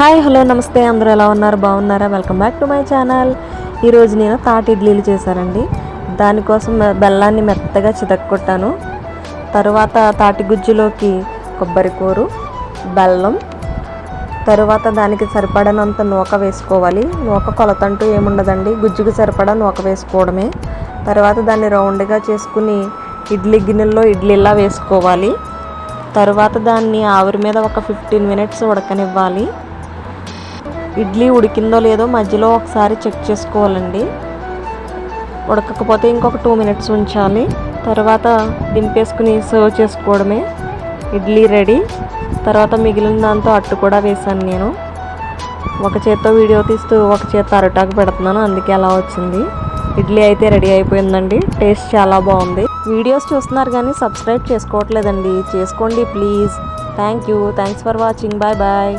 Hi hello నమస్తే, అందరూ ఎలా ఉన్నారు? బాగున్నారా? Welcome back to my channel. ఈరోజు నేను తాటి ఇడ్లీలు చేశానండి. దానికోసం బెల్లాన్ని మెత్తగా చితక్కొట్టాను. తరువాత తాటి గుజ్జులోకి కొబ్బరి కూరు, బెల్లం, తరువాత దానికి సరిపడనంత నూక వేసుకోవాలి. నూక కొలతంటూ ఏముండదండి, గుజ్జుకు సరిపడా నూక వేసుకోవడమే. తర్వాత దాన్ని రౌండ్గా చేసుకుని ఇడ్లీ గిన్నెల్లో ఇడ్లీలా వేసుకోవాలి. తరువాత దాన్ని ఆవిరి మీద ఒక 15 మినిట్స్ ఉడకనివ్వాలి. ఇడ్లీ ఉడికిందో లేదో మధ్యలో ఒకసారి చెక్ చేసుకోవాలండి. ఉడకకపోతే ఇంకొక 2 మినిట్స్ ఉంచాలి. తర్వాత దింపేసుకుని సర్వ్ చేసుకోవడమే. ఇడ్లీ రెడీ. తర్వాత మిగిలిన దాంతో అట్టు కూడా వేసాను నేను. ఒక చేత్తో వీడియో తీస్తూ ఒక చేత్తో అరటాకు పెడుతున్నాను, అందుకే అలా వచ్చింది. ఇడ్లీ అయితే రెడీ అయిపోయిందండి. టేస్ట్ చాలా బాగుంది. వీడియోస్ చూస్తున్నారు కానీ సబ్స్క్రైబ్ చేసుకోవట్లేదండి, చేసుకోండి please. Thanks for watching. Bye bye.